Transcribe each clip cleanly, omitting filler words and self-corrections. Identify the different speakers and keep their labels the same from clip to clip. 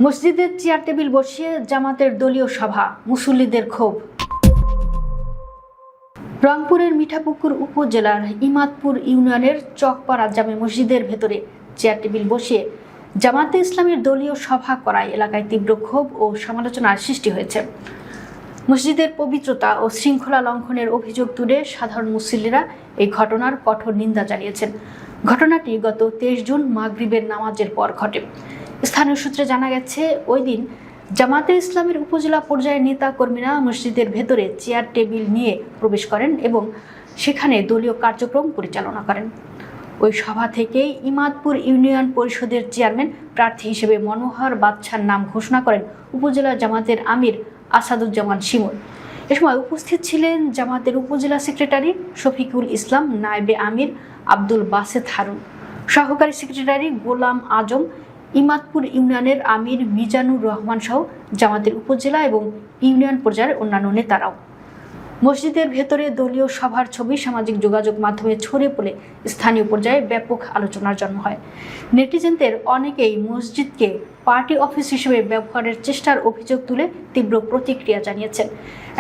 Speaker 1: মসজিদের chair table বসিয়ে জামাতের দলীয় সভা, মুসল্লিদের ক্ষোভ। রংপুরের মিঠাপুকুর উপজেলার ইমাদপুর ইউনিয়নের চকপাড়া জামে মসজিদের ভেতরে চেয়ার টেবিল বসিয়ে জামাতে ইসলামের দলীয় সভা করায় এলাকায় তীব্র ক্ষোভ ও সমালোচনার সৃষ্টি হয়েছে। মসজিদের পবিত্রতা ও শৃঙ্খলা লঙ্ঘনের অভিযোগ তুলে সাধারণ মুসল্লিরা এই ঘটনার কঠোর নিন্দা জানিয়েছেন। ঘটনাটি গত 23 জুন মাগরিবের নামাজের পর ঘটে। স্থানীয় সূত্রে জানা গেছে, ওই দিন জামাতে ইসলামের উপজেলা পর্যায়ের নেতা কর্মীরা মসজিদের ভেতরে চেয়ার টেবিল নিয়ে প্রবেশ করেন এবং সেখানে দলীয় কার্যক্রম পরিচালনা করেন। ওই সভা থেকেই ইমাদপুর ইউনিয়ন পরিষদের চেয়ারম্যান প্রার্থী হিসেবে মনোহর বাদশার নাম ঘোষণা করেন উপজেলা জামাতের আমির আসাদুজ্জামান শিমুল। এ সময় উপস্থিত ছিলেন জামাতের উপজেলা সেক্রেটারি শফিকুল ইসলাম, নায়েবে আমির আব্দুল বাসেত হারুন, সহকারী সেক্রেটারি গোলাম আজম, ইমাদপুর ইউনিয়নের আমির মিজানুর রহমান সহ জামাতের উপজেলা এবং ইউনিয়ন পর্যায়ের অন্যান্য নেতারাও। মসজিদের ভেতরে দলীয় সভার ছবি সামাজিক যোগাযোগ মাধ্যমে ছড়িয়ে পড়ে স্থানীয় পর্যায়ে ব্যাপক আলোচনার জন্ম হয়। নেটিজেনদের অনেকেই মসজিদকে পার্টি অফিস হিসেবে ব্যবহারের চেষ্টার অভিযোগ তুলে তীব্র প্রতিক্রিয়া জানিয়েছেন।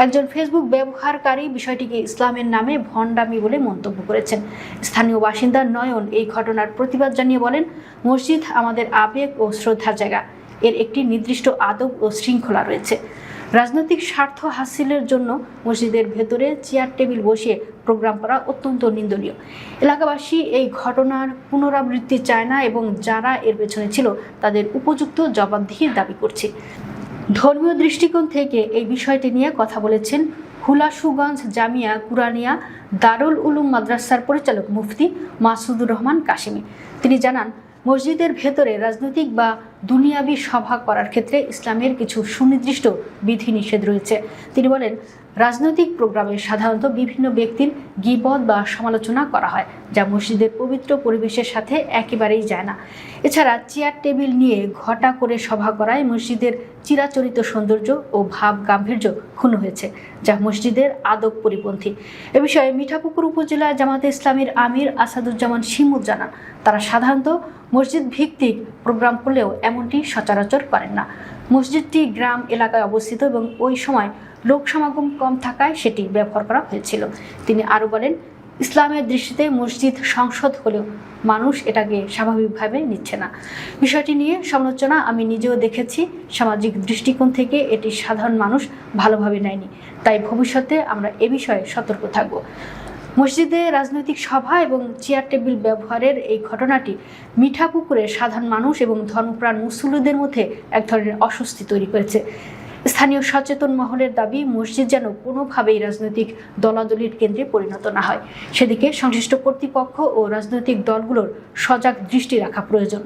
Speaker 1: একজন ফেসবুক ব্যবহারকারী বিষয়টিকে ইসলামের নামে ভণ্ডামি বলে মন্তব্য করেছেন। স্থানীয় বাসিন্দা নয়ন এই ঘটনার প্রতিবাদ জানিয়ে বলেন, মসজিদ আমাদের আবেগ ও শ্রদ্ধার জায়গা। এর একটি নির্দিষ্ট আদব ও শৃঙ্খলা রয়েছে। রাজনৈতিক স্বার্থ হাসিলের জন্য মসজিদের ভেতরে চেয়ার টেবিল বসিয়ে প্রোগ্রাম করা অত্যন্ত নিন্দনীয়। এলাকাবাসী এই ঘটনার পুনরাবৃত্তি চায় না এবং যারা এর পেছনে ছিল তাদের উপযুক্ত জবাবদিহির দাবি করছে। ধর্মীয় দৃষ্টিকোণ থেকে এই বিষয়টি নিয়ে কথা বলেছেন হুলাসুগঞ্জ জামিয়া কুরানিয়া দারুল উলুম মাদ্রাসার পরিচালক মুফতি মাসুদুর রহমান কাশিমি। তিনি জানান, মসজিদের ভেতরে রাজনৈতিক বা দুনিয়াবি সভা করার ক্ষেত্রে ইসলামের কিছু সুনির্দিষ্ট বিধিনিষেধ রয়েছে। তিনি বলেন, রাজনৈতিক প্রোগ্রামে সাধারণত বিভিন্ন ব্যক্তির গীবত বা সমালোচনা করা হয়, যা মসজিদের পবিত্র পরিবেশের সাথে একেবারেই যায় না। এছাড়া চেয়ার টেবিল নিয়ে ঘটা করে সভা করায় মসজিদের চিরাচরিত সৌন্দর্য ও ভাব গাম্ভীর্য ক্ষুণ্ণ হয়েছে, যা মসজিদের আদব পরিপন্থী। এ বিষয়ে মিঠাপুকুর উপজেলা জামাতে ইসলামীর আমির আসাদুজ্জামান শিমুল জানান, তারা সাধারণত মসজিদ ভিত্তিক প্রোগ্রাম করলেও এমনটি সচরাচর করেন না। মসজিদটি গ্রাম এলাকায় অবস্থিত এবং ওই সময় লোক সমাগম কম থাকায় সেটি ব্যবহার করা হয়েছিল। তিনি আরও বলেন, ইসলামের দৃষ্টিতে মসজিদ সংসদ হলেও মানুষ এটাকে স্বাভাবিকভাবে নিচ্ছে না। বিষয়টি নিয়ে সমালোচনা আমি নিজেও দেখেছি। সামাজিক দৃষ্টিকোণ থেকে এটি সাধারণ মানুষ ভালোভাবে নেয়নি। তাই ভবিষ্যতে আমরা এ বিষয়ে সতর্ক থাকব। মসজিদে রাজনৈতিক সভা এবং চেয়ার টেবিল ব্যবহারের এই ঘটনাটি মিঠাপুকুরে সাধারণ মানুষ এবং ধর্মপ্রাণ মুসল্লিদের মধ্যে এক ধরনের অস্বস্তি তৈরি করেছে। স্থানীয় সচেতন মহলের দাবি, মসজিদ যেন কোনোভাবেই রাজনৈতিক দলাদলির কেন্দ্রে পরিণত না হয়, সেদিকে সংশ্লিষ্ট কর্তৃপক্ষ ও রাজনৈতিক দলগুলোর সজাগ দৃষ্টি রাখা প্রয়োজন।